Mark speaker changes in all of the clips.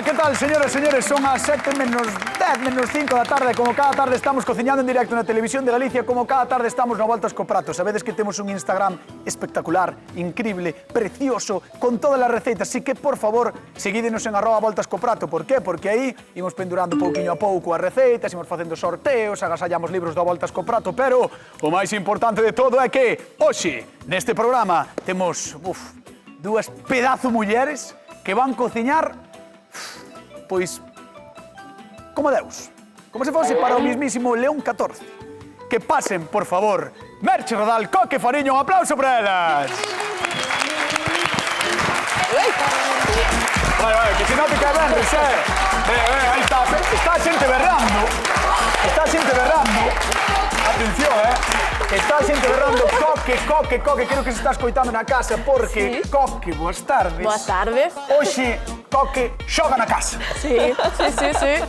Speaker 1: Ola, que tal, señoras e señores? Son as 7 menos 10, menos 5 da tarde. Como cada tarde estamos cociñando en directo na televisión de Galicia, como cada tarde estamos na Voltas co Prato. Sabedes que temos un Instagram espectacular, increíble, precioso, con todas as receitas. Así que, por favor, seguídenos en @voltascoprato. Por qué? Porque aí imos pendurando pouquiño a pouco as receitas, imos facendo sorteos, agasallamos libros da Voltas co Prato, pero o máis importante de todo é que hoxe, neste programa, temos dúas pedazo mulleres que van cociñar, pois, como Deus. Como se fose para o mismísimo León XIV. Que pasen, por favor, Merche Rodal, Coque Fariño, un aplauso para elas. Vale, que se note que vendes, aí está, está a xente berrando. Está a xente berrando. Atención, está a xente berrando Coque, creo que se está escoitando na casa porque, Coque, boas tardes.
Speaker 2: Boas tardes.
Speaker 1: Hoxe, Coque, xoga na casa.
Speaker 2: Sí.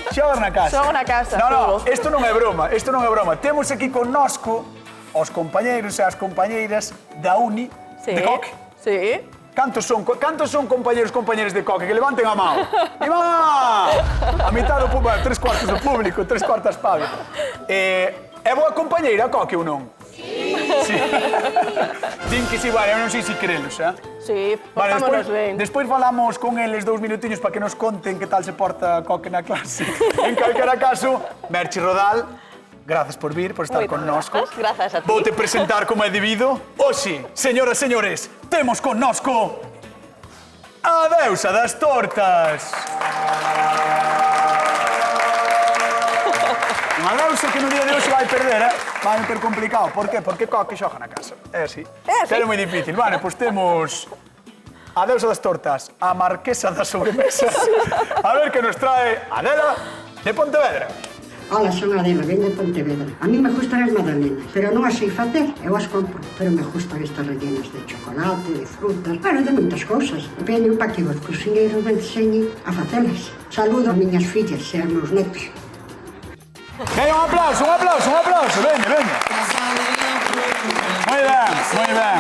Speaker 1: Xoga na casa.
Speaker 2: Xogo na casa.
Speaker 1: No, isto non é broma, Temos aquí connosco os compañeiros e as compañeiras da Uni de Coque.
Speaker 2: Sí.
Speaker 1: Cantos son compañeros de Coque? Que levanten a mão. ¡Viva! A mitad do público, 3/4 do público, 3/4 Pablo. É boa compañeira Coque ou non? Sí. Din que si, vale, eu non sei se querelos,
Speaker 2: Sí, portámonos ben.
Speaker 1: Despois falamos con eles 2 minutiños para que nos conten que tal se porta Coque na clase. En calquera caso, Merche Rodal, grazas por vir, por estar connosco.
Speaker 2: Grazas a ti.
Speaker 1: Voute presentar como é debido. Hoxe, señoras e señores, temos connosco a deusa das tortas. Unha deusa que no día de hoxe vai perder, vai ser complicado. Por qué? Porque Coque xoga na casa. É así. Pero é moi difícil. Vale, pois temos a deusa das tortas, a marquesa da sobremesa. A ver que nos trae Adela de Pontevedra.
Speaker 3: Hola, son Adela, vengo de Pontevedra. A mí me gustan as magdalenas, pero non as sei facer, eu as compro. Pero me gustan estas rellenas de chocolate, de frutas, bueno, de moitas cousas. Depende para que os cociñeiros me enseñen a facelas. Saludo a miñas fillas e aos meus netos.
Speaker 1: Un aplauso, veña. Moi ben.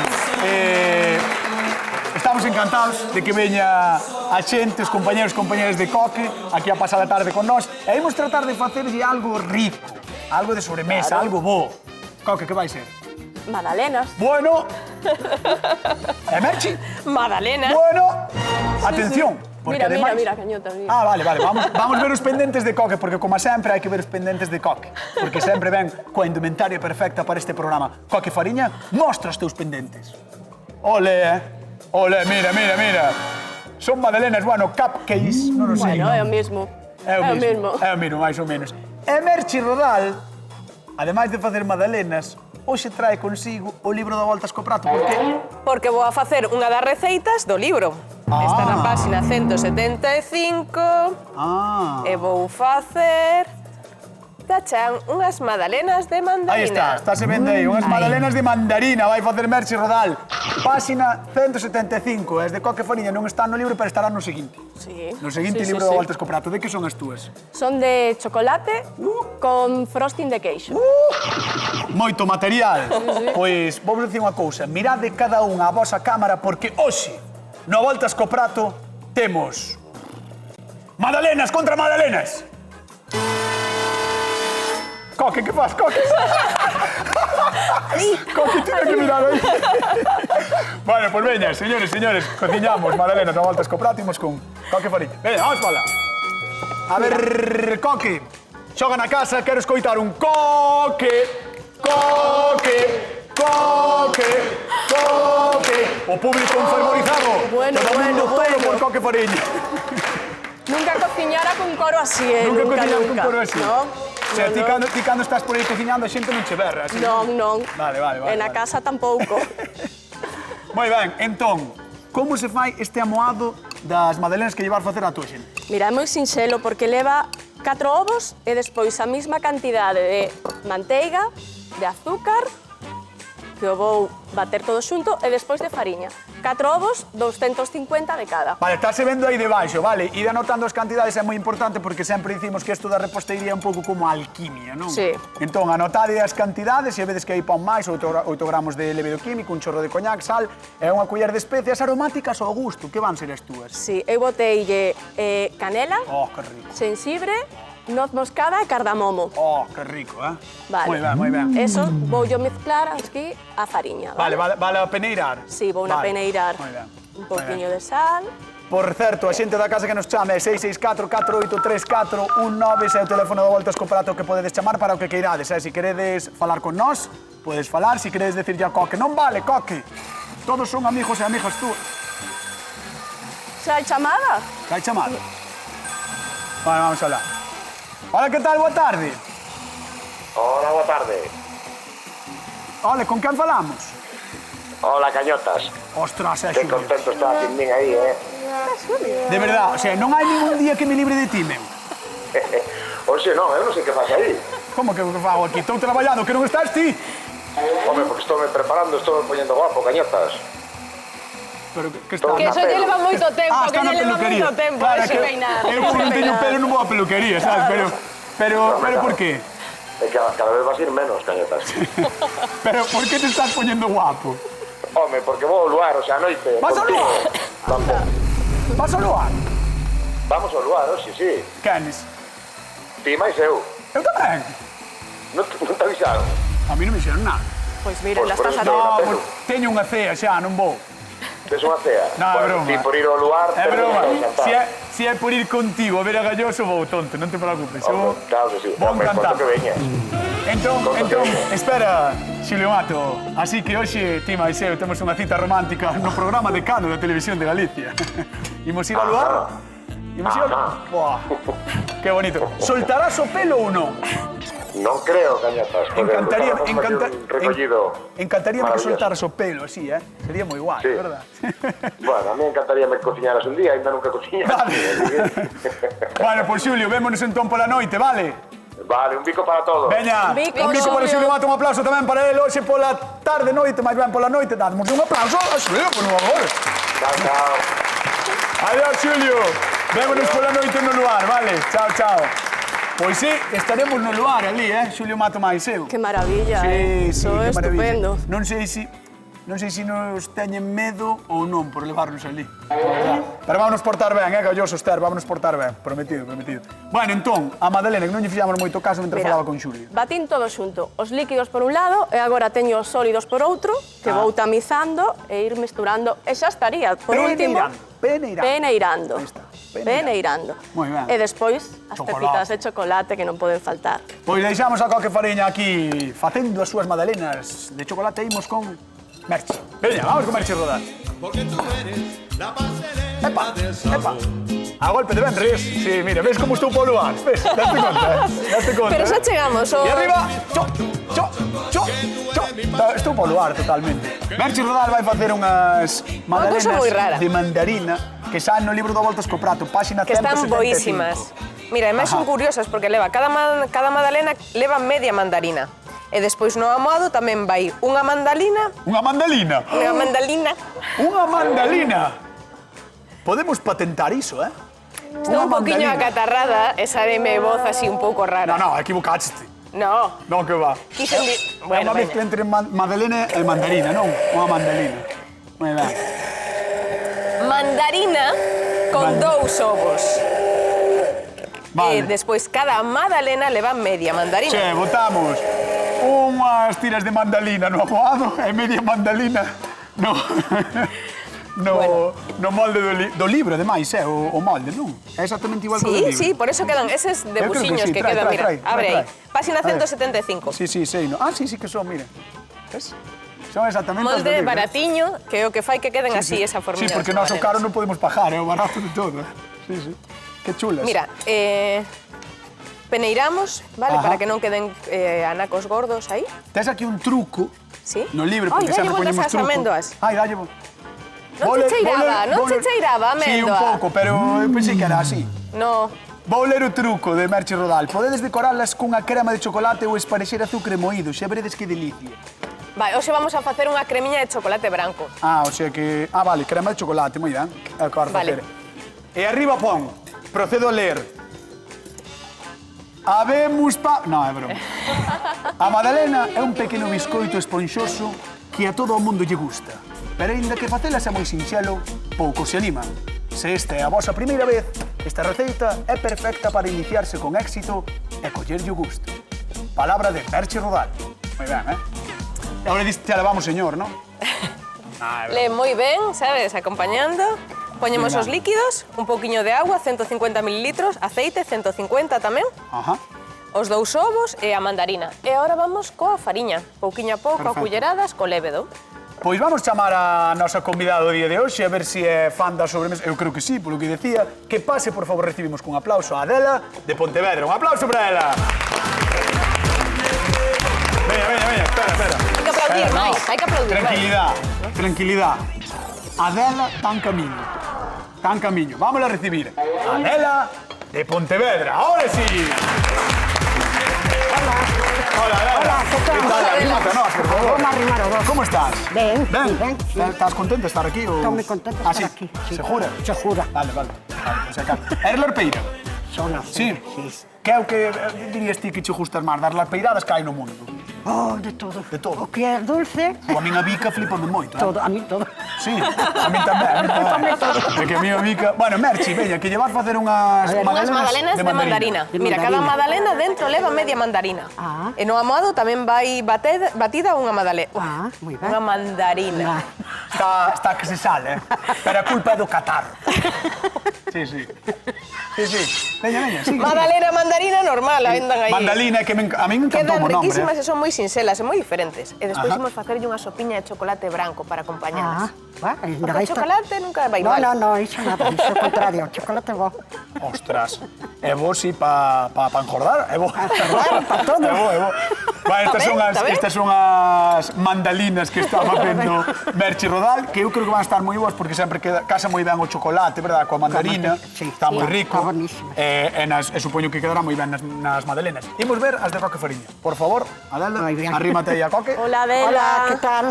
Speaker 1: Estamos encantados de que veña a xente, os compañeros e compañeras de Coque, aquí a pasar a tarde con nós, e imos tratar de facerlle algo rico, algo de sobremesa, algo bo. Coque, que vai ser?
Speaker 2: Magdalenas.
Speaker 1: Bueno. E Merchi?
Speaker 2: Magdalenas.
Speaker 1: Bueno. Atención.
Speaker 2: Mira, cañota, mira.
Speaker 1: Vale, vamos ver os pendentes de Coque, porque como sempre hai que ver os pendentes de Coque, porque sempre ven coa indumentaria perfecta para este programa. Coque Fariña, mostra os teus pendentes. Ole, mira. Son magdalenas, bueno, cupcakes, non o sei.
Speaker 2: Bueno, é o mesmo.
Speaker 1: É o mesmo, máis ou menos. E Merche Rodal, ademais de facer magdalenas, hoxe trae consigo o libro da Voltas co Prato, por qué?
Speaker 2: Porque vou a facer unha das receitas do libro. Está na páxina 175 e vou facer, tachan, unhas magdalenas de mandarina.
Speaker 1: Aí está se vende aí, unhas magdalenas de mandarina, vai facer Merche Rodal. Páxina 175, as de Coque Fariña non están no libro, pero estarán no seguinte.
Speaker 2: Sí.
Speaker 1: No seguinte libro da Voltas co Prato. De que son as túas?
Speaker 2: Son de chocolate con frosting de queixo.
Speaker 1: Moito material. Pois, vou dicir unha cousa, mirade cada unha a vosa cámara, porque hoxe, no Voltas co Prato, temos magdalenas contra magdalenas. Coque, que faz, Coque? Coque, tiene que mirar aí. Bueno, pois veña, señores, cociñamos magdalenas no Voltas co Prato, imos con Coque Fariña. Veña, vamos para lá. A ver, Coque, xoga na casa, quero escoitar un Coque. O público enfermorizado.
Speaker 2: Bueno.
Speaker 1: Todo por Coque Fariña.
Speaker 2: Nunca cociñara con coro así,
Speaker 1: Nunca cociñara con coro así.
Speaker 2: No.
Speaker 1: O sea, ti cando estás por aí cociñando, a xente non che berra, así?
Speaker 2: Non.
Speaker 1: Vale.
Speaker 2: E na casa tampouco.
Speaker 1: Moi ben, entón, como se fai este amoado das magdalenas que llevar facer a tua xente?
Speaker 2: Mira, é moi sinxelo porque leva 4 ovos e despois a mesma cantidade de manteiga, de azúcar,
Speaker 4: que o vou bater todo xunto e despois de fariña. 4 ovos, 250 de cada.
Speaker 1: Vale, estáse vendo aí debaixo, vale? Ide anotando as cantidades, é moi importante porque sempre dicimos que isto da repostería é un pouco como alquimia, non?
Speaker 4: Sí.
Speaker 1: Entón, anotade as cantidades e vedes que aí pon máis 8 gramos de levedo químico, un chorro de coñac, sal e unha culler de especias aromáticas ao gusto. Que van ser as túas?
Speaker 4: Sí, eu boteille canela,
Speaker 1: Oh, que rico.
Speaker 4: xenxibre, noz moscada e cardamomo.
Speaker 1: Oh, que rico, eh?
Speaker 4: Vale.
Speaker 1: Moi ben, moi ben.
Speaker 4: Eso vou yo mezclar aquí a fariña,
Speaker 1: Vale,
Speaker 4: vale?
Speaker 1: vale a peneirar?
Speaker 4: Sí, vou na
Speaker 1: Vale.
Speaker 4: peneirar
Speaker 1: Moi ben.
Speaker 4: un poquinho de sal.
Speaker 1: Por certo, a xente da casa que nos chame é 664-4834-19, ese é o teléfono do Voltas co Prato que podedes chamar para o que queirades. Se queredes falar con nós, podes falar. Se queredes decirlle a Coque, non vale, Coque. Todos son amigos e amigas tú.
Speaker 4: Xa hai chamada?
Speaker 1: Hai chamado? Vale, vamos alá. Hola, que tal? Boa tarde.
Speaker 5: Hola, boa tarde.
Speaker 1: Hola, con quen falamos?
Speaker 5: Hola, cañotas.
Speaker 1: Ostras, é
Speaker 5: Que
Speaker 1: Xulio.
Speaker 5: contento está sin min aí,
Speaker 1: De verdad, o sea, non hai ningún día que me libre de ti, meu.
Speaker 5: Oxe, non, eu non sei que faz aí.
Speaker 1: Como que fago aquí? Estou traballando, que non estás ti?
Speaker 5: Home, porque estou me preparando, estou me poñendo guapo, cañotas.
Speaker 1: Pero que está...
Speaker 2: Que eso lle leva moito tempo, que
Speaker 1: está na
Speaker 2: lle leva
Speaker 1: peluquería.
Speaker 2: moito tempo,
Speaker 1: Claro,
Speaker 2: eso
Speaker 1: que
Speaker 2: peinar.
Speaker 1: eu como non teño pelo non vou a peluquería, sabes? Pero por qué?
Speaker 5: É que cada vez vas ir menos, cañotas.
Speaker 1: Pero por que te estás poñendo guapo?
Speaker 5: Home, porque vou ao luar, o sea, a noite.
Speaker 1: Vas ao
Speaker 5: contigo.
Speaker 1: luar?
Speaker 5: Vamos,
Speaker 1: Vas ao luar?
Speaker 5: vamos ao luar, oxe, sí.
Speaker 1: Canes?
Speaker 5: Ti máis eu.
Speaker 1: Eu tamén.
Speaker 5: Non te avisaron?
Speaker 1: A mí non me dixeron nada.
Speaker 4: Pois mira,
Speaker 5: Pois
Speaker 4: las
Speaker 5: por
Speaker 4: estás
Speaker 5: eso
Speaker 4: a
Speaker 1: No,
Speaker 5: pero-
Speaker 1: teño unha cea xa, non vou.
Speaker 5: Tes unha cea?
Speaker 1: No, é broma.
Speaker 5: Ti por ir ao luar...
Speaker 1: É broma.
Speaker 5: Xantar.
Speaker 1: Si é por ir contigo a ver a Galloso, vou tonto, non te preocupes.
Speaker 5: Home, claro que sí.
Speaker 1: Vou
Speaker 5: Home,
Speaker 1: encantar.
Speaker 5: conto que veñas.
Speaker 1: Entón,
Speaker 5: Conto que veñas.
Speaker 1: espera, Xulio Mato. Así que hoxe, ti máis eu, temos unha cita romántica no programa de Cano da Televisión de Galicia. Imos ir ao luar? Imos ir ao luar? Buah, que bonito. Soltarás o pelo ou non?
Speaker 5: Non creo, cañotas. porque vamos a facer un recollido
Speaker 1: encantaríame que
Speaker 5: maravilloso.
Speaker 1: soltaras o pelo así, Sería moi guai,
Speaker 5: Sí.
Speaker 1: verdad?
Speaker 5: Bueno, a mí encantaría me cocinaras un día, ainda nunca cociñaste.
Speaker 1: Vale. Bueno, pois Xulio, vémonos entón pola noite, vale?
Speaker 5: Vale, un bico para todos.
Speaker 1: Veña,
Speaker 4: Bico,
Speaker 1: un bico para
Speaker 4: Xulio.
Speaker 1: Xulio Mato, un aplauso tamén para ele hoxe pola tarde, noite, máis ben pola noite, dadmos un aplauso a Xulio, por favor.
Speaker 5: Chao, chao.
Speaker 1: Adiós, Xulio. Vémonos pola noite no luar, vale? Chao, chao. Pois sí, estaremos no luar ali, Xulio Mato máis eu.
Speaker 4: Que maravilla,
Speaker 1: Sí,
Speaker 4: Todo
Speaker 1: que maravilla.
Speaker 4: estupendo.
Speaker 1: Non sei se nos teñen medo ou non por levarnos ali. Pero vámonos portar ben, Galloso, Esther, vámonos portar ben. Prometido, prometido. Bueno, entón, a Madalena, que non lle fixamos moito caso mentre
Speaker 4: Mira,
Speaker 1: falaba con Xulio.
Speaker 4: batín todo xunto, os líquidos por un lado e agora teño os sólidos por outro, que vou tamizando e ir mesturando. E xa estaría, por último, peneirando.
Speaker 1: Aí está,
Speaker 4: Peneirando.
Speaker 1: Moi ben.
Speaker 4: E despois as
Speaker 1: Chocolate.
Speaker 4: pepitas de chocolate que non poden faltar.
Speaker 1: Pois deixamos a Coque Fariña aquí facendo as súas madalenas de chocolate e imos con Merche. Veña, vamos con Merche Rodal.
Speaker 6: Porque tú eres la pasarela
Speaker 1: Epa,
Speaker 6: del
Speaker 1: epa.
Speaker 6: sabor.
Speaker 1: A golpe de Benres. Sí, mira, ves como estou polo lugar. Ves, daste conta, daste conta.
Speaker 2: Pero xa chegamos, o...
Speaker 1: E arriba, cho. Estou polo lugar totalmente. Merche Rodal vai facer unhas madalenas
Speaker 2: cousa moi rara.
Speaker 1: de mandarina que saen no libro do Voltas co Prato, páxina
Speaker 2: que están
Speaker 1: 175.
Speaker 2: boísimas. Mira, ademais son
Speaker 1: Ajá.
Speaker 2: curiosas porque leva cada madalena leva media mandarina. E despois no amoado tamén vai unha mandalina,
Speaker 1: Unha mandalina.
Speaker 2: unha mandalina.
Speaker 1: Unha mandalina. Podemos patentar iso,
Speaker 2: Estou un poquinho acatarrada e sareme voz así un pouco rara.
Speaker 1: No, equivocaste.
Speaker 2: No,
Speaker 1: Non, que va.
Speaker 2: quixen dir...
Speaker 1: É
Speaker 2: Bueno,
Speaker 1: unha mezcla
Speaker 2: veña.
Speaker 1: entre madalena e mandarina, non? Unha mandalina. Moi ben.
Speaker 2: Mandarina con dous ovos.
Speaker 1: Vale.
Speaker 2: E despois cada madalena leva media mandarina.
Speaker 1: Che, botamos unhas tiras de mandalina no amoado e media mandalina no... no molde do libro, ademais, o molde, non? É exactamente igual que o do
Speaker 2: Sí,
Speaker 1: libro.
Speaker 2: sí, por eso quedan eses de
Speaker 1: Eu creo que
Speaker 2: busiños
Speaker 1: sí,
Speaker 2: que
Speaker 1: trae,
Speaker 2: quedan,
Speaker 1: trae,
Speaker 2: mira,
Speaker 1: trae,
Speaker 2: abre
Speaker 1: trae.
Speaker 2: aí. Página
Speaker 1: A ver.
Speaker 2: 175.
Speaker 1: Sí, sei, no. Ah, sí que son, mira. Ves? Son exactamente as do
Speaker 2: Molde
Speaker 1: libro.
Speaker 2: baratiño, que é o que fai que queden así, esa formilla.
Speaker 1: Sí, porque
Speaker 2: das
Speaker 1: nós o
Speaker 2: madalenas.
Speaker 1: caro non podemos pagar, é o barato de todo. Sí, sí. Que chulas.
Speaker 2: Mira, peneiramos, vale,
Speaker 1: Ajá.
Speaker 2: para que non queden anacos gordos aí.
Speaker 1: Tes aquí un truco
Speaker 2: Sí.
Speaker 1: no libro,
Speaker 2: Ai,
Speaker 1: porque
Speaker 2: dalle
Speaker 1: sempre
Speaker 2: voltas
Speaker 1: poñemos
Speaker 2: ás
Speaker 1: truco.
Speaker 2: améndoas.
Speaker 1: Ai, dalle bo.
Speaker 2: Non che cheiraba
Speaker 1: Sí, un
Speaker 2: améndoa.
Speaker 1: pouco, pero eu pensei que era así.
Speaker 2: No,
Speaker 1: Vou ler o truco de Merche Rodal. Podedes decoralas cunha crema de chocolate ou esparexer azúcar moído. Xa veredes que delicia.
Speaker 2: Vai, hoxe vamos a facer unha cremiña de chocolate branco.
Speaker 1: O sea que... vale, crema de chocolate, moi ben. É o que vas facer. E arriba pon, procedo a ler. Habemos pa... Non, é broma. A magdalena é un pequeno biscoito esponxoso que a todo o mundo lle gusta. Pero ainda que facelas é moi sinxelo, poucos se animan. Se esta é a vosa primeira vez, esta receita é perfecta para iniciarse con éxito e collerlle o gusto. Palabra de Merche Rodal. Moi ben, E agora diste, xa levamos, señor, non?
Speaker 2: Le moi ben, sabes, acompañando. Poñemos os líquidos, un pouquiño de agua, 150 mililitros, aceite, 150 tamén. Os 2 ovos e a mandarina. E agora vamos coa fariña, pouquiño a pouco, a culleradas, co lévedo.
Speaker 1: Pois vamos chamar a nosa convidada do día de hoxe, a ver se é fan da sobremesa. Eu creo que sí, polo que decía. Que pase, por favor, recibimos con aplauso a Adela de Pontevedra. Un aplauso para ela. Veña, espera.
Speaker 2: Hai que aplaudir máis, hai que aplaudir máis.
Speaker 1: Tranquilidad. Adela tan camiño. Vamos a recibir a Adela de Pontevedra. Ahora sí. Hola,
Speaker 3: ¿qué tal?
Speaker 1: Arrímate, por favor.
Speaker 3: Vamos a arrimar o dos.
Speaker 1: ¿Cómo estás?
Speaker 3: Ben.
Speaker 1: ¿Estás contenta de estar aquí?
Speaker 3: Estou moi contenta de estar aquí.
Speaker 1: ¿Segura?
Speaker 3: Segura.
Speaker 1: Vale. Eres larpeira?
Speaker 3: Son
Speaker 1: Sí. Que é o que dirías ti que che gustas máis das larpeiradas que hai no mundo?
Speaker 3: De todo.
Speaker 1: De todo.
Speaker 3: O que é dulce...
Speaker 1: A minha bica flipame moito,
Speaker 3: Todo, a mí todo.
Speaker 1: Sí, a mí tamén. É que a minha bica... Bueno, Merchi, veña, que lle vas facer unhas
Speaker 2: magdalenas de mandarina. Mira, cada magdalena dentro leva media mandarina. E no amado tamén vai batida unha magdalena.
Speaker 3: Moi ben.
Speaker 2: Unha mandarina.
Speaker 1: Está que se sale, pero a culpa é do catarro. Sí. Veña, sí.
Speaker 2: Magdalena, mandarina normal, andan aí.
Speaker 1: Mandalina, que a mí me encantou o
Speaker 2: Quedan
Speaker 1: nombre.
Speaker 2: riquísimas e son moi sinxelas e moi diferentes. E despois imos facerlle unha sopiña de chocolate branco para acompañalas. Porque o chocolate nunca vai mal.
Speaker 3: No, iso nada, iso é o contrario, o chocolate bo.
Speaker 1: Ostras, é bo, sí, pa engordar, é bo.
Speaker 3: Pa todo.
Speaker 1: É bo. Estas son as mandalinas que está facendo Merche Rodal, que eu creo que van a estar moi boas porque sempre casa moi ben o chocolate, verdad, coa mandarina. Está moi rico.
Speaker 3: Está buenísimo.
Speaker 1: E supoño que quedará moi ben nas magdalenas. Imos ver as de Coque Fariña. Por favor, Adela, arrímate aí a Coque.
Speaker 4: Hola, Adela.
Speaker 3: Hola, que tal?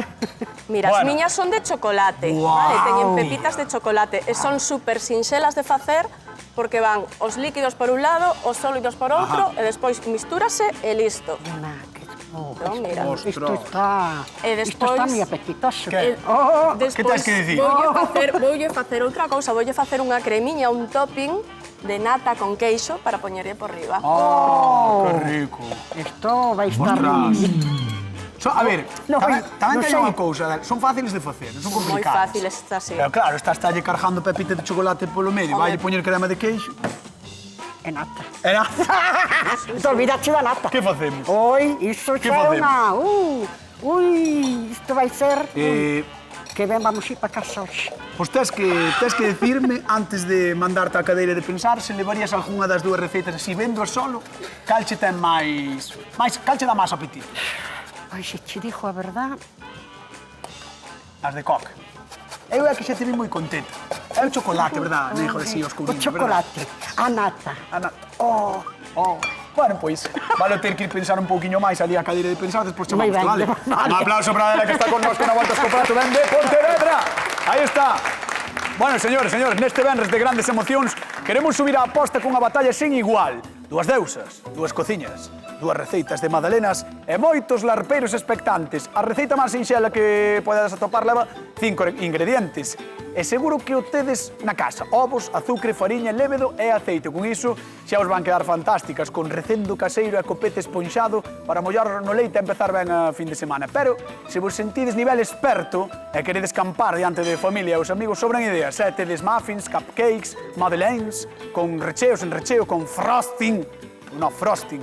Speaker 4: Mira, as miñas son de chocolate, vale? Teñen pepitas de chocolate e son super sinxelas de facer porque van os líquidos por un lado, os sólidos por outro e despois mistúrase e listo. Mira.
Speaker 3: Isto está moi apetitoso.
Speaker 1: Que tens que dicir?
Speaker 4: Voulle facer outra cousa, voulle facer unha cremiña, un topping de nata con queixo para poñerlle por riba.
Speaker 1: Que rico.
Speaker 3: Isto vai estar...
Speaker 1: A ver, tamén teño unha cousa, son fáciles de facer, non son complicadas.
Speaker 4: Moi fáciles, está así.
Speaker 1: Pero claro, estás cargando pepita de chocolate polo medio, vai poñer crema de queixo.
Speaker 3: É nata.
Speaker 1: É nata.
Speaker 3: Te olvidaste da nata.
Speaker 1: Que facemos?
Speaker 3: Oi, iso xa é unha... isto vai ser... Que ben vamos ir para casa hoxe.
Speaker 1: Pois tes que decirme, antes de mandarte a cadeira de pensar, se levarías algunha das dúas receitas así, vendo solo, cal che ten máis... Cal che dá máis apetito?
Speaker 3: Ai, se che dixo a verdad...
Speaker 1: As de Coque. Eu é que xa te vi moi contenta. É o chocolate, verdad, nejo, así, os courinhos, verdad?
Speaker 3: O chocolate, a nata.
Speaker 1: Bueno, pois, vale ter que ir pensar un pouquiño máis ali a cadeira de pensar, despois chamamos, vale? Un aplauso para ela que está con nós na Volta ao Prato, ven de Pontevedra. Aí está. Bueno, señores, neste venres de grandes emocións, queremos subir a aposta cunha batalla sen igual. Dúas deusas, dúas cociñas, dúas receitas de magdalenas e moitos larpeiros expectantes. A receita máis sinxela que podes atopar leva 5 ingredientes. E seguro que o tedes na casa. Ovos, azúcar, fariña, lévedo e aceite. Con iso xa os van quedar fantásticas, con recendo caseiro e copete esponxado para mollar no leite e empezar ben a fin de semana. Pero, se vos sentides nivel experto e queredes campar diante de familia e os amigos, sobran ideas. Tedes muffins, cupcakes, madeleines, con recheos en recheo, con frosting,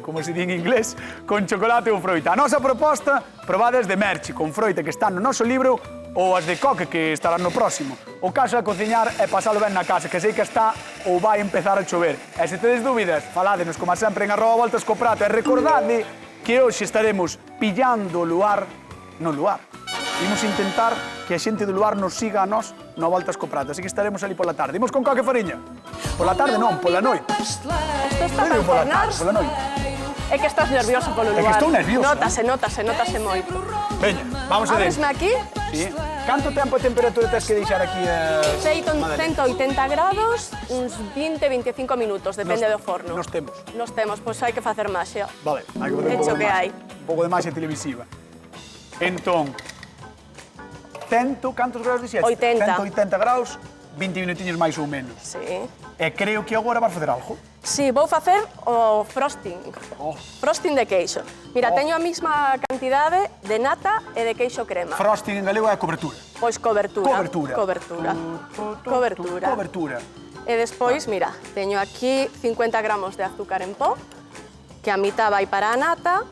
Speaker 1: como se di en inglés, con chocolate ou froita. A nosa proposta, probades de Merchi, con froita que está no noso libro, ou as de Coque, que estarán no próximo. O caso é cociñar e pasalo ben na casa, que sei que está ou vai empezar a chover. E se tedes dúbidas, faládenos, como sempre, en @voltascoprato. E recordade que hoxe estaremos pillando o luar no luar. Imos intentar que a xente do luar nos siga a nós no Voltas co Prato, así que estaremos ali pola tarde. Imos con Coque Fariña. Pola tarde non, pola noite.
Speaker 4: Isto está tan
Speaker 1: Pola noite.
Speaker 4: É que estás nervioso polo lugar.
Speaker 1: É que estou nervioso.
Speaker 4: Notase moito.
Speaker 1: Veña, vamos a ver.
Speaker 4: Abresme aquí,
Speaker 1: Sí. Canto tempo de temperatura tens que deixar aquí a...
Speaker 4: feito en 180 grados, uns 20-25 minutos, depende do forno.
Speaker 1: Nos temos.
Speaker 4: Nos temos, pois hai que facer maxia.
Speaker 1: Vale, hai que facer
Speaker 4: Hecho que hai.
Speaker 1: Un pouco de maxia televisiva. Entón, cantos graus dixetes?
Speaker 4: 80.
Speaker 1: 180 graus, 20 minutiños máis ou menos.
Speaker 4: Sí.
Speaker 1: E creo que agora vas facer algo.
Speaker 4: Sí, vou facer o frosting.
Speaker 1: Oh.
Speaker 4: Frosting de queixo. Mira, teño a mesma cantidade de nata e de queixo crema.
Speaker 1: Frosting en galego é cobertura.
Speaker 4: Pois cobertura.
Speaker 1: Cobertura.
Speaker 4: Cobertura. E despois, mira, teño aquí 50 gramos de azúcar en pó, que a mitad vai para a nata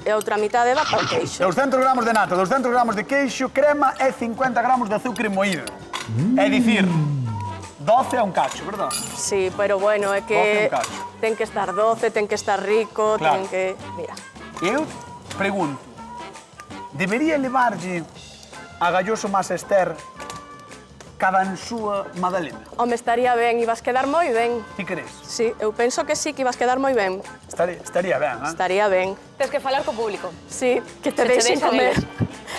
Speaker 4: e a outra mitade vai para o queixo.
Speaker 1: 200 gramos de nata, 200 gramos de queixo, crema e 50 gramos de azúcar moído. É dicir, 12 a un cacho, verdad?
Speaker 4: Sí, pero bueno, é
Speaker 1: 12
Speaker 4: que
Speaker 1: un cacho.
Speaker 4: ten que estar 12, ten que estar rico,
Speaker 1: Claro.
Speaker 4: ten que... Mira,
Speaker 1: Eu pregunto, debería levarlle a Galloso Masa Ester cada en súa magdalena?
Speaker 4: home, estaría ben, ibas quedar moi ben.
Speaker 1: Ti crees?
Speaker 4: Sí, eu penso que sí, que ibas quedar moi ben.
Speaker 1: Estaría ben, eh?
Speaker 4: Estaría ben.
Speaker 2: Tens que falar co público.
Speaker 4: Sí, que te
Speaker 2: Se che
Speaker 4: deixen
Speaker 2: deixan
Speaker 4: comer.
Speaker 2: eles.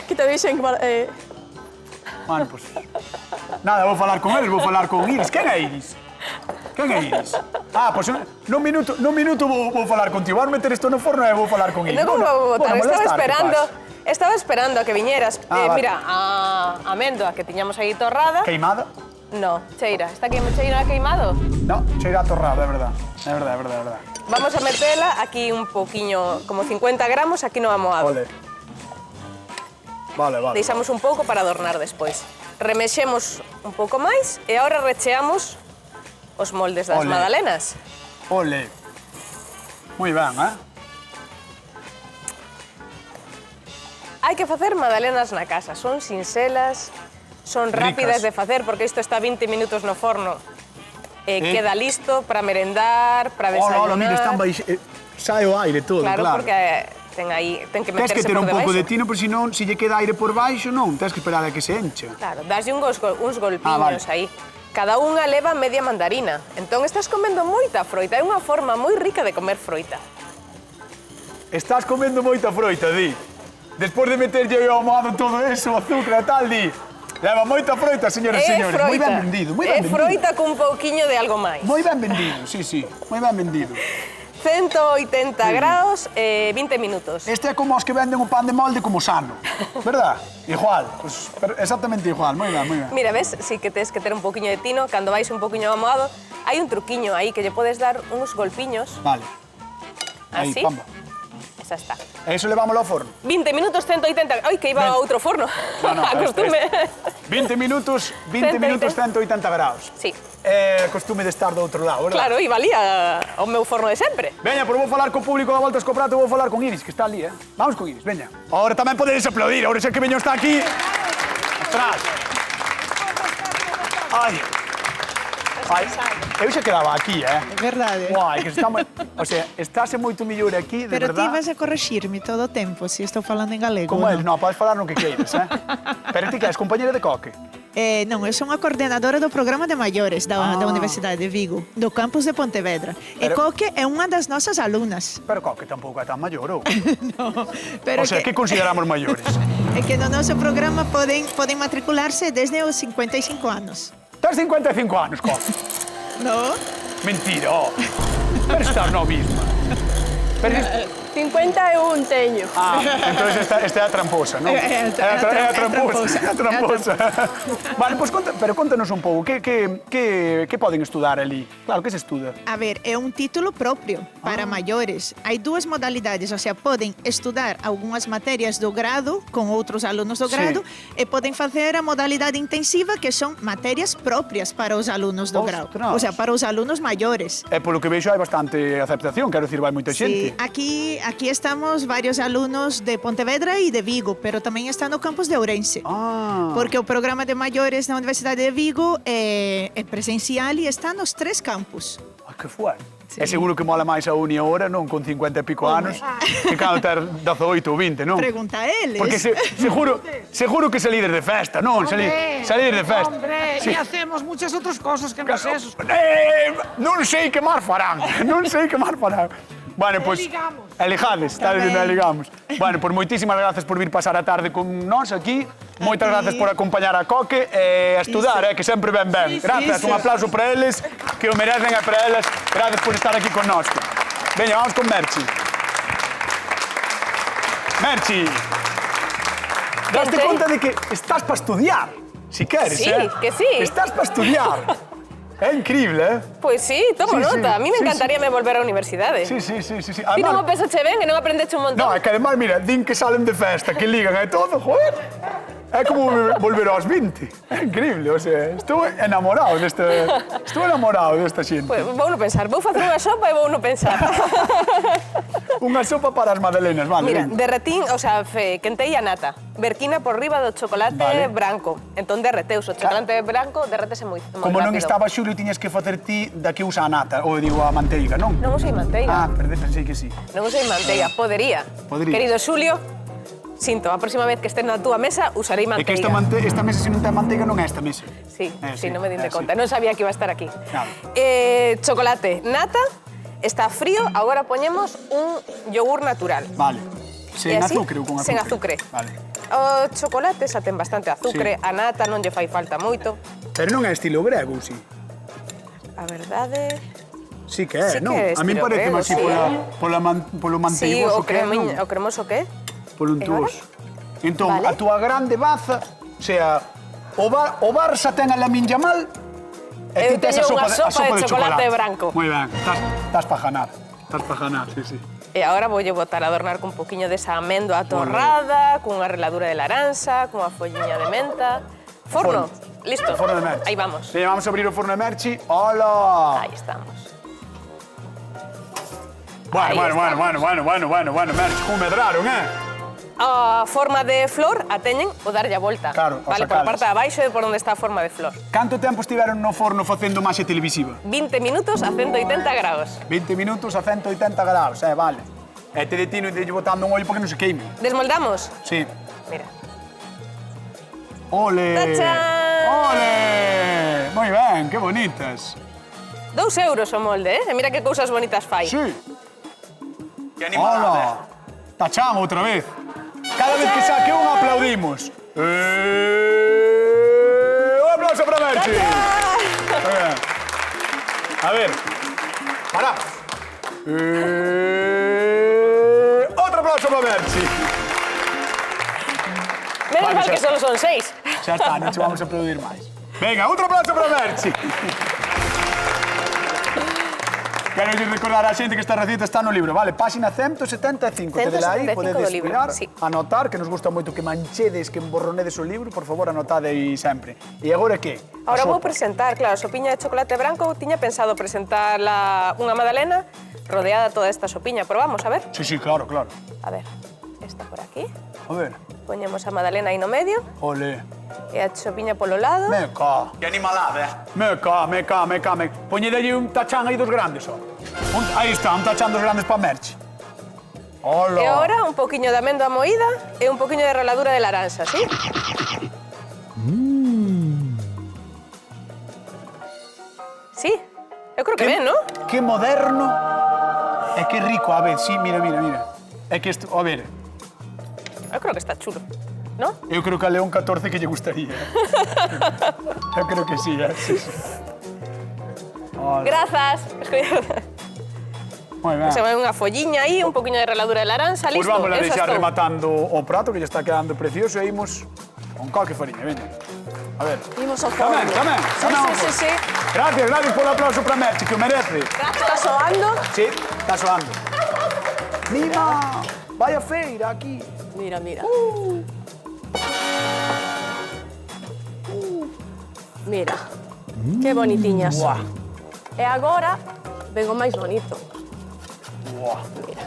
Speaker 4: Que te deixen...
Speaker 1: Bueno, pues... Nada, vou falar con eles, vou falar con Iris. Quen é Iris? Quen é Iris? Ah, pois nun minuto vou falar contigo. Vou meter isto no forno e vou falar con Iris.
Speaker 2: Entón, como vou votar?
Speaker 1: Bueno,
Speaker 2: Estaba esperando a que viñeras.
Speaker 1: Vale.
Speaker 2: Mira, a amendoa que tiñamos aí torrada.
Speaker 1: Queimada?
Speaker 2: No, cheira. Está aquí cheira a queimado.
Speaker 1: No, cheira a torrado, é verdad. É verdad.
Speaker 2: Vamos a metela aquí un poquiño, como 50 gramos, aquí no amoado.
Speaker 1: Ole. Vale.
Speaker 2: Deixamos un pouco para adornar despois. Remexemos un pouco máis e agora recheamos os moldes das
Speaker 1: Ole.
Speaker 2: magdalenas.
Speaker 1: Ole. Moi ben, eh?
Speaker 2: Hai que facer magdalenas na casa. Son sinxelas, son rápidas
Speaker 1: Ricas.
Speaker 2: de facer, porque isto está 20 minutos no forno. E queda listo para merendar, para desayunar.
Speaker 1: Hola, mira, están sae o aire todo, claro.
Speaker 2: Porque ten que
Speaker 1: Tens
Speaker 2: meterse
Speaker 1: que ter
Speaker 2: por
Speaker 1: un pouco de
Speaker 2: debaixo.
Speaker 1: tino, porque senón, se lle queda aire por baixo, non, tens que esperar a que se enche.
Speaker 2: Claro, daslle uns golpiños
Speaker 1: vale.
Speaker 2: aí. Cada unha leva media mandarina. Entón estás comendo moita froita. É unha forma moi rica de comer froita.
Speaker 1: Estás comendo moita froita, di. Despois de meterlle ao amoado todo eso, azúcar e tal, di. Leva moita froita, señoras e señores. Moi ben vendido, moi ben
Speaker 2: É
Speaker 1: vendido.
Speaker 2: froita cun pouquiño de algo máis.
Speaker 1: Moi ben vendido, sí. Moi ben vendido.
Speaker 2: 180 graus e 20 minutos.
Speaker 1: Este é como os que venden o pan de molde como sano, verdad? Igual, pues, exactamente igual, moi ben.
Speaker 2: Mira, ves, sí que tens que ter un pouquiño de tino. Cando vais un pouquiño amoado, hai un truquiño aí que lle podes dar uns golpiños.
Speaker 1: Vale. Aí,
Speaker 2: Así.
Speaker 1: pamba.
Speaker 2: Esa está.
Speaker 1: E iso levámoslo ao forno.
Speaker 2: 20 minutos, 180... Ai, que iba a outro forno.
Speaker 1: No,
Speaker 2: Acostume.
Speaker 1: 20 minutos, 180 graus.
Speaker 2: Sí.
Speaker 1: É costume de estar do outro lado, verdad?
Speaker 2: Claro, e valía o meu forno de sempre.
Speaker 1: Veña, pero vou falar co público da Voltas co Prato, vou falar con Iris, que está ali, eh? Vamos con Iris, veña. Ahora tamén podedes aplaudir, ahora xa que veño está aquí. Ostras. Ai, eu xa quedaba aquí, eh?
Speaker 7: É verdade.
Speaker 1: Guai, que estamos... O sea, estáse moito millor aquí, de
Speaker 7: Pero ti
Speaker 1: verdad.
Speaker 7: vas a corregir-me todo o tempo se estou falando en galego.
Speaker 1: Como
Speaker 7: ou
Speaker 1: eles, non, podes falar no que queiras, eh? Pero ti que és compañera de Coque?
Speaker 7: Non, eu sou a coordenadora do programa de maiores da Universidade de Vigo, do campus de Pontevedra. E Coque é unha das nosas alunas.
Speaker 1: Pero Coque tampouco é tan maior, ou?
Speaker 7: No, pero
Speaker 1: O sea, que consideramos maiores?
Speaker 7: é que no noso programa poden matricularse desde os 55 anos.
Speaker 1: Tens 55 anos, Coque.
Speaker 7: No?
Speaker 1: Mentira, oh. Pero estás no misma. Pero...
Speaker 4: 51 teño.
Speaker 1: Ah, entonces esta é a tramposa, non?
Speaker 7: É a tramposa.
Speaker 1: Vale, pois contanos un pouco, que poden estudar ali? Claro, que se estuda?
Speaker 7: A ver, é un título propio para maiores. Hai dúas modalidades, o sea, poden estudar algunhas materias do grado con outros alunos do grado e poden facer a modalidade intensiva, que son materias propias para os alunos do grado. O sea, para os alunos maiores.
Speaker 1: E polo que vexo hai bastante aceptación, quero dicir, vai moita xente.
Speaker 7: Sí, aquí estamos varios alumnos de Pontevedra e de Vigo, pero tamén está no campus de Ourense. Porque o programa de maiores na Universidade de Vigo é presencial e está nos 3 campus.
Speaker 1: Que fuerte. É seguro que mola máis a uni ahora, non? Con 50 e pico anos, que cando ter 18 ou 20, non?
Speaker 7: Pregunta a eles.
Speaker 1: Porque seguro que salides de festa, non? Salir de festa.
Speaker 8: Hombre, y hacemos muchas otras cosas que no es eso.
Speaker 1: Non sei que máis farán, non sei que máis farán. Bueno, pois... Eligades, está dicindo eligamos. Bueno, pois moitísimas gracias por vir pasar a tarde con nós aquí. Moitas gracias por acompañar a Coque e a estudar, que sempre ven ben. Gracias, un aplauso para eles, que o merecen e para eles. Gracias por estar aquí con nós. Veña, vamos con Merchi. Merchi, daste conta de que estás para estudiar, si queres,
Speaker 2: Sí, que sí.
Speaker 1: Estás para estudiar. É increíble,
Speaker 2: Pois sí, tomo
Speaker 1: Sí, sí,
Speaker 2: nota. A mí me
Speaker 1: sí,
Speaker 2: encantaría me volver á universidade.
Speaker 1: Sí.
Speaker 2: Ti non o pensache ben e non aprendeche un montón?
Speaker 1: No, é que además, mira, din que salen de festa, que ligan e todo, joder. É como volver aos 20. É increíble, o sea, estou enamorado desta xente.
Speaker 2: Pois vou non pensar. Vou facer unha sopa e vou non pensar.
Speaker 1: Unha sopa para as madalenas, vale.
Speaker 2: Mira,
Speaker 1: venga.
Speaker 2: derretín, o sea, quentei a nata. Berquina por riba do chocolate
Speaker 1: Vale.
Speaker 2: branco. Entón derreteus. O chocolate branco derretese moi rápido.
Speaker 1: Como non estaba Xulio, tiñas que facer ti da que usa a nata, ou digo a manteiga, non?
Speaker 2: Non usei manteiga.
Speaker 1: Pensei que sí.
Speaker 2: Non usei manteiga. Podería. Querido Xulio, sinto, a próxima vez que este na túa mesa usarei
Speaker 1: É que
Speaker 2: manteiga.
Speaker 1: esta mesa, se non ten manteiga, non é esta mesa.
Speaker 2: Sí,
Speaker 1: sí,
Speaker 2: non me din de
Speaker 1: sí.
Speaker 2: conta. Non sabía que iba a estar aquí.
Speaker 1: Claro.
Speaker 2: Chocolate, nata, está frío, agora poñemos un yogur natural.
Speaker 1: Vale.
Speaker 2: E
Speaker 1: Sen
Speaker 2: así,
Speaker 1: azúcar ou con azúcar?
Speaker 2: sen azúcar.
Speaker 1: Vale.
Speaker 2: O chocolate xa ten bastante azúcar,
Speaker 1: Sí.
Speaker 2: a nata non lle fai falta moito.
Speaker 1: Pero non é estilo grego, ou sí?
Speaker 2: A verdade...
Speaker 1: Sí que é,
Speaker 2: Sí que
Speaker 1: non?
Speaker 2: é
Speaker 1: A min
Speaker 2: estilo
Speaker 1: parece
Speaker 2: grego,
Speaker 1: así
Speaker 2: sí.
Speaker 1: polo
Speaker 2: Sí,
Speaker 1: manteigoso
Speaker 2: o
Speaker 1: que é, non?
Speaker 2: cremoso que é.
Speaker 1: Polo
Speaker 2: E agora?
Speaker 1: untuoso. Entón,
Speaker 2: Vale.
Speaker 1: a túa grande baza, o sea, o Barça ten a Lamine Yamal e
Speaker 2: Eu
Speaker 1: ti tes a
Speaker 2: teño unha
Speaker 1: sopa
Speaker 2: sopa de chocolate branco.
Speaker 1: Moi ben, estás para ganar. Estás para ganar, sí.
Speaker 2: E agora voulle botar a adornar con un poquinho desa améndoa torrada, cunha reladura de laranxa, cunha folliña de menta. Forno, listo.
Speaker 1: O forno de Merchi.
Speaker 2: Aí vamos.
Speaker 1: Veña, vamos a abrir o forno de Merchi. Hola!
Speaker 2: Aí estamos.
Speaker 1: Bueno, Merchi, como medraron,
Speaker 2: A forma de flor a teñen o darlle a volta.
Speaker 1: Claro, ao
Speaker 2: vale, por a
Speaker 1: sacalas.
Speaker 2: parte de abaixo e por onde está a forma de flor.
Speaker 1: Canto tempo estiveron no forno facendo maxia televisiva?
Speaker 2: 20 minutos a 180 grados.
Speaker 1: 20 minutos a 180 graus, vale. E te detino e te botando un ollo para que non se queime.
Speaker 2: Desmoldamos?
Speaker 1: Sí.
Speaker 2: Mira.
Speaker 1: Ole!
Speaker 2: ¡Tachán!
Speaker 1: Ole! Moi ben, que bonitas.
Speaker 2: 2 euros o molde, E mira que cousas bonitas fai.
Speaker 1: Sí. Que animada. Hola. Tachán outra vez. Cada vez que saque un aplaudimos. Un aplauso para Merchi. Muy bien. A ver. Paramos. Outro aplauso para Merchi.
Speaker 2: Menos
Speaker 1: Vale,
Speaker 2: mal
Speaker 1: xa
Speaker 2: que solo son 6.
Speaker 1: Xa está, non che vamos a aplaudir máis. Venga, outro aplauso para Merchi. Quero recordar a xente que esta receta está no libro, vale? Páxina 175. Tedela aí,
Speaker 2: 175
Speaker 1: podedes
Speaker 2: do libro,
Speaker 1: mirar,
Speaker 2: sí.
Speaker 1: anotar, que nos gusta moito que manchedes, que emborronedes o libro, por favor, anotade aí sempre. E agora que?
Speaker 2: Ahora
Speaker 1: A
Speaker 2: vou
Speaker 1: sopa.
Speaker 2: presentar, claro, sopiña de chocolate branco. Tiña pensado presentar unha magdalena rodeada toda esta sopiña. Probamos, a ver?
Speaker 1: Sí, claro.
Speaker 2: A ver, esta por aquí.
Speaker 1: A ver.
Speaker 2: Poñemos a magdalena aí no medio
Speaker 1: Ole.
Speaker 2: e a sopiña polo lado.
Speaker 1: Me ca. Que animalada, Me ca. Poñede aí un tachán aí dos grandes, ó. Aí está, un tachán dos grandes para Merchi. Hola.
Speaker 2: E agora un poquinho de amendo moída e un poquinho de reladura de laranxa, ¿sí? Sí, eu creo que ben, ¿no?
Speaker 1: Que moderno e que rico. A ver, sí, mira. É que isto, a ver,
Speaker 2: Eu creo que está chulo, ¿no?
Speaker 1: eu creo que a León 14 que lle gustaría. Eu creo que sí, sí. Hola.
Speaker 2: Grazas.
Speaker 1: Moi ben.
Speaker 2: Se vai unha folliña aí, un poquinho de reladura de laranxa,
Speaker 1: Pois
Speaker 2: listo.
Speaker 1: vamos a
Speaker 2: Eso
Speaker 1: deixar
Speaker 2: estou.
Speaker 1: rematando o prato, que lle está quedando precioso, e imos con coque fariña, veña. A ver.
Speaker 4: Imos ao forno.
Speaker 1: Tamén.
Speaker 4: Sí.
Speaker 1: Gracias por aplauso para Merchi, que o merece.
Speaker 4: Está soando.
Speaker 1: Sí, está soando. Mima, vai a feira aquí.
Speaker 4: Mira. Mira, que bonitiñas.
Speaker 1: Buah.
Speaker 4: E agora ven o máis bonito.
Speaker 1: Buah.
Speaker 4: Mira.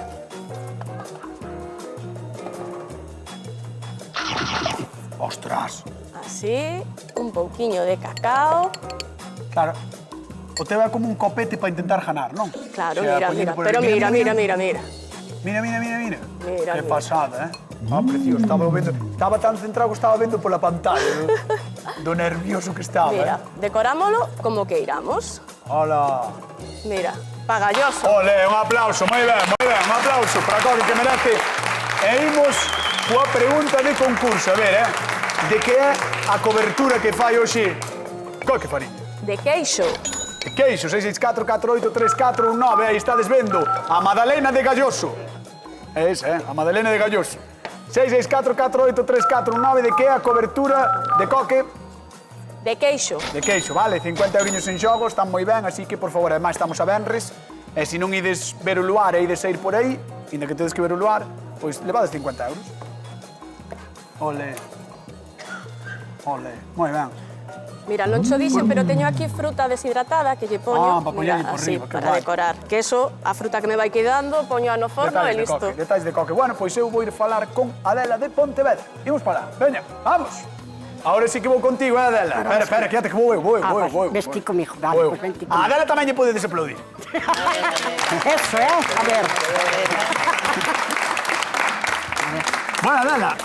Speaker 1: Ostras.
Speaker 4: Así, un pouquiño de cacao.
Speaker 1: Claro. O teu é como un copete para intentar ganar, non?
Speaker 4: Claro,
Speaker 1: O sea,
Speaker 4: mira.
Speaker 1: poñendo por
Speaker 4: Pero
Speaker 1: el-
Speaker 4: mira.
Speaker 1: Mira,
Speaker 4: Mira.
Speaker 1: Que pasada, precioso. Estaba tan centrado que estaba vendo pola pantalla. Do nervioso que estaba.
Speaker 4: Mira, decorámolo como queiramos.
Speaker 1: Hola.
Speaker 4: Mira, Pagalloso.
Speaker 1: Ole, un aplauso, moi ben, un aplauso para Coque que merece. E imos coa pregunta de concurso, a ver, de que é a cobertura que fai hoxe Coque Fariña?
Speaker 4: De queixo.
Speaker 1: De queixo, 664-483419, aí estades vendo a Madalena de Galloso. É esa, a Madalena de Galloso. 664-483419, de que é a cobertura de Coque?
Speaker 4: De queixo.
Speaker 1: De queixo, vale, 50 euriños en xogo, están moi ben, así que, por favor, ademais estamos a Benres, e se non ides ver o luar e ides a ir por aí, inda que tedes que ver o luar, pois levades 50 euros. Ole. Ole, moi ben.
Speaker 4: Mira, non cho dixen, pero teño aquí fruta deshidratada que lle poño,
Speaker 1: para poñerlle por
Speaker 4: así,
Speaker 1: riba, que
Speaker 4: para
Speaker 1: guai.
Speaker 4: decorar. Que eso, a fruta que me vai quedando, poño no forno e listo.
Speaker 1: Detalles de Coque. Bueno, pois eu vou ir falar con Adela de Pontevedra. Imos para lá. Veña, vamos. Ahora sí que vou contigo, Adela. Espera, quédate que vou.
Speaker 3: Vestí comigo, vale, pues vente comigo.
Speaker 1: A Adela tamén lle podedes aplaudir.
Speaker 3: Eso, a ver.
Speaker 1: Bueno, Adela,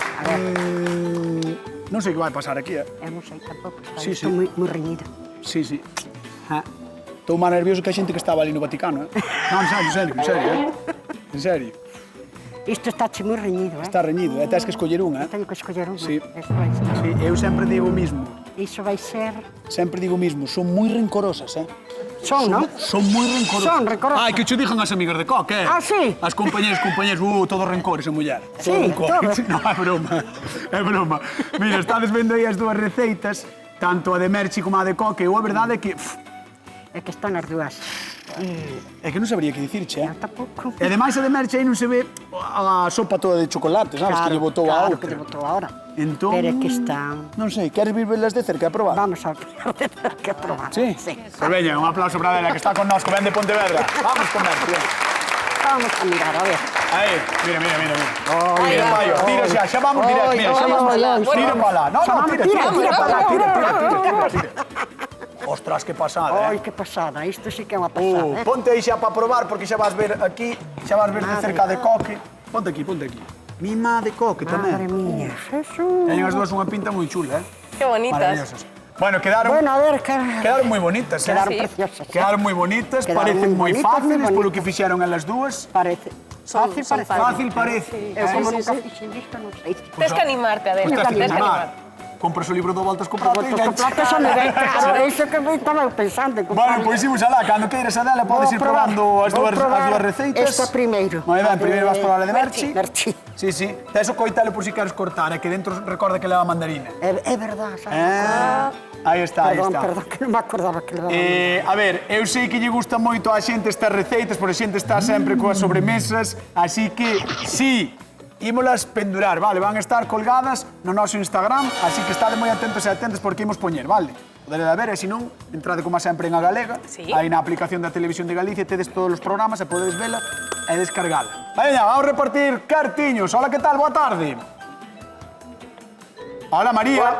Speaker 1: non sei que vai pasar aquí,
Speaker 3: Eu non sei tampouco,
Speaker 1: Sí,
Speaker 3: estou
Speaker 1: sí.
Speaker 3: moi reñida.
Speaker 1: Sí. Estou máis nervioso que a xente que estaba ali no Vaticano, Non, en serio, En serio.
Speaker 3: Isto está moi reñido,
Speaker 1: Está reñido, tens que escoller unha,
Speaker 3: Teño que escoller unha.
Speaker 1: Sí.
Speaker 3: Eso vai ser.
Speaker 1: Sí, eu sempre digo o mismo.
Speaker 3: Iso vai ser...
Speaker 1: Sempre digo o mismo, son moi rencorosas,
Speaker 3: Son, non?
Speaker 1: Son moi rencorosas.
Speaker 3: Son rencorosas.
Speaker 1: Ai, que cho dixen as amigas de Coque,
Speaker 3: Ah, sí?
Speaker 1: As compañeras, todos rencores a muller.
Speaker 3: Sí,
Speaker 1: rencor.
Speaker 3: todos.
Speaker 1: Non, é broma. Mira, estades vendo aí as dúas receitas, tanto a de Merchi como a de Coque, ou a verdade é que...
Speaker 3: É que están as dúas.
Speaker 1: É que non sabría que dicirche,
Speaker 3: Eu tampouco.
Speaker 1: E ademais a de Merchi aí non se ve a sopa toda de chocolate, sabes, que lle botou a
Speaker 3: Claro,
Speaker 1: outra.
Speaker 3: que lle botou a outra.
Speaker 1: Entón...
Speaker 3: Pero é que están...
Speaker 1: Non sei, queres vir velas de cerca a probar?
Speaker 3: Vamos a ver que probar.
Speaker 1: Sí?
Speaker 3: Sí.
Speaker 1: Pois veña, un aplauso para Adela, que está con nos, que ven de Pontevedra. Vamos con Merchi, ven.
Speaker 3: Vamos a mirar, a ver.
Speaker 1: Aí, mira.
Speaker 2: Aí
Speaker 1: Mira,
Speaker 2: vamos.
Speaker 1: Paio, tira xa vamos directo, mira, xa vamos. Tira para lá. No, tira para lá, tira. Ostras, que pasada,
Speaker 3: Ai, que pasada, isto sí que é unha pasada,
Speaker 1: Ponte aí xa para probar, porque xa vas ver aquí, xa vas ver de cerca de Coque. Ponte aquí. Mima de Coque tamén.
Speaker 3: Madre mía, Jesús.
Speaker 1: Teñen as dúas unha pinta moi chula,
Speaker 2: Qué bonitas.
Speaker 1: Maravillosas. Bueno, quedaron
Speaker 3: Bueno, a ver, que...
Speaker 1: moi bonitas,
Speaker 3: Quedaron
Speaker 2: Sí.
Speaker 3: preciosas.
Speaker 1: Quedaron moi bonitas,
Speaker 3: Quedaron
Speaker 1: parecen
Speaker 3: moi
Speaker 1: moi
Speaker 3: bonitas,
Speaker 1: fáciles
Speaker 3: moi
Speaker 1: polo que
Speaker 3: bonitas.
Speaker 1: fixeron elas dúas.
Speaker 3: Parece.
Speaker 4: Son
Speaker 1: Fácil parece.
Speaker 3: Eu como nunca fixen isto, non sei.
Speaker 2: Tens que animarte, Adela.
Speaker 1: Pues tens que
Speaker 2: Tens que
Speaker 1: animar.
Speaker 2: animarte.
Speaker 1: Compras o libro do Voltas con Prato e
Speaker 3: Votos con plato xa me ven, claro, iso que me estaba pensando.
Speaker 1: Bueno, pois imos alá, cando queiras Adela, podes ir probando as dúas receitas.
Speaker 3: Esta primeiro.
Speaker 1: Moi ben, primeiro vas probar a de Merchi.
Speaker 3: Merchi.
Speaker 1: Sí. Tes o coitelo por si queres cortar, é que dentro recorda que leva mandarina.
Speaker 3: É verdad, sabes?
Speaker 1: Aí está.
Speaker 3: Perdón, que non me acordaba que levaba.
Speaker 1: A ver, eu sei que lle gusta moito a xente estas receitas, porque a xente está sempre coas sobremesas, así que, sí, ímolas pendurar, vale? Van a estar colgadas no noso Instagram, así que estade moi atentos e atentas porque imos poñer, vale? Podedes ver, e se non, entrade como sempre en A Galega,
Speaker 2: Sí.
Speaker 1: aí na aplicación da Televisión de Galicia, tedes todos os programas e podedes vela e descargala. Veña, vamos repartir cartiños. Hola, que tal? Boa tarde. Hola, María.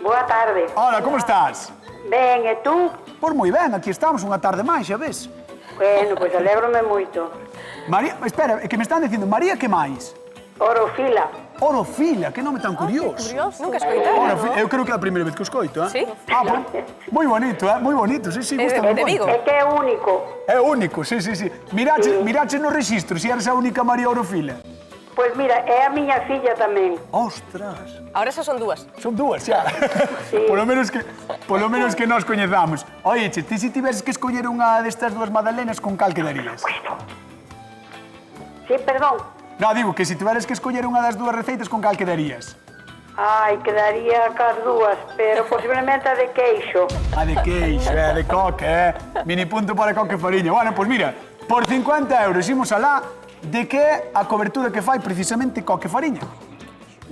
Speaker 8: Boa tarde.
Speaker 1: Hola, como estás?
Speaker 8: Ben, e tú?
Speaker 1: Pois moi ben, aquí estamos, unha tarde máis, xa ves?
Speaker 8: Bueno, pois alégrome moito.
Speaker 1: María, espera, é que me están dicindo, María, que máis?
Speaker 8: Orofila.
Speaker 1: Orofila, que nome tan curioso.
Speaker 4: Curioso.
Speaker 2: Nunca escoitei.
Speaker 1: Orofila, eu creo que é a primeira vez que o escoito,
Speaker 2: Sí?
Speaker 1: Moi bonito, moi bonito, sí, gusta
Speaker 2: de Vigo.
Speaker 8: É que é único.
Speaker 1: É único, sí. Mirache no registro, se eres a única María Orofila.
Speaker 8: Pois mira, é a miña filla tamén.
Speaker 1: Ostras,
Speaker 2: Ahora esas son dúas.
Speaker 1: son dúas, xa. Polo menos que nós coñezamos. Oye, che, ti se tiveses que escoller unha destas dúas magdalenas, con cal quedarías?
Speaker 8: Sí, perdón.
Speaker 1: No, digo que se tiveres que escoller unha das dúas receitas, con cal quedarías?
Speaker 8: Ai, quedaría cas dúas, pero posiblemente a de queixo.
Speaker 1: A de queixo, de Coque, Mini punto para Coque Fariña. Bueno, pois mira, por 50 euros imos alá de que é a cobertura que fai precisamente Coque Fariña.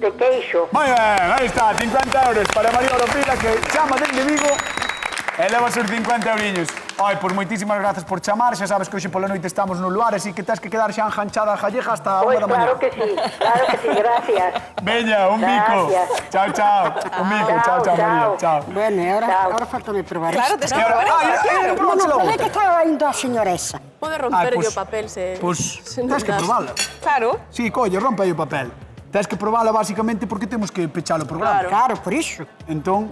Speaker 8: De queixo.
Speaker 1: Moi ben, aí está, 50 euros para María Orofila, que chama dende Vigo e leva os 50 euriños. Ai, pois moitísimas grazas por chamar, xa sabes que hoxe pola noite estamos no luar, así que tens que quedar xa enganchada a jalleja hasta a
Speaker 8: Pois
Speaker 1: 1 da mañá.
Speaker 8: claro que sí, gracias.
Speaker 1: Veña, un bico.
Speaker 8: Gracias.
Speaker 1: Chao. Un bico, chao, María. Chao.
Speaker 3: Bueno, e ahora falta-me probar
Speaker 2: Claro,
Speaker 3: isto.
Speaker 2: tens que probar esta.
Speaker 3: No, é que estaba indo a señora esa.
Speaker 4: Pode romper
Speaker 1: pues-
Speaker 4: o papel se...
Speaker 1: Pois,
Speaker 4: se non
Speaker 1: tens que
Speaker 4: das.
Speaker 1: probala.
Speaker 2: Claro.
Speaker 1: Sí, colle, rompe aí o papel. Tens que probala basicamente porque temos que pechar o programa.
Speaker 3: Claro, por iso.
Speaker 1: Entón,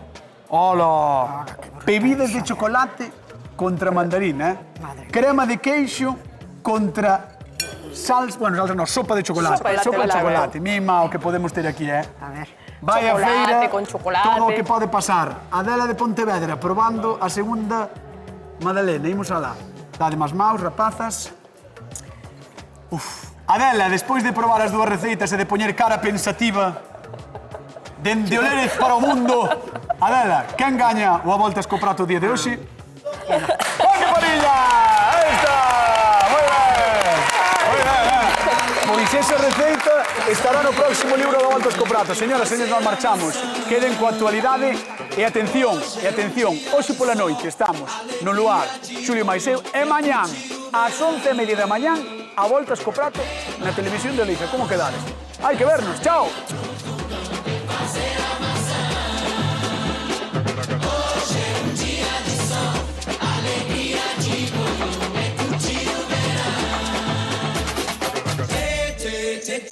Speaker 1: hola, bebidas de chocolate contra mandarín, crema de queixo contra sopa de chocolate.
Speaker 2: Sopa de chocolate.
Speaker 1: Mima o que podemos ter aquí,
Speaker 3: A ver.
Speaker 1: Vai a feira,
Speaker 2: con chocolate.
Speaker 1: todo o que pode pasar. Adela de Pontevedra probando a segunda magdalena. Imos alá. Dade máis maus, rapazas. Adela, despois de probar as dúas receitas e de poñer cara pensativa dende Olerez para o mundo, Adela, quen gaña o a voltas co prato o día de hoxe? Juan Padilla! Aí está! Moi ben! Moi ben! Pois esa receita estará no próximo libro de Voltas co prato. Señoras e señores, nos marchamos. Queden coa actualidade e atención, hoxe pola noite estamos no lugar Xulio Maiseu e mañán, ás 11:30 da mañán, a Voltas co prato na televisión de Galicia. Como quedades? Hai que vernos, chao!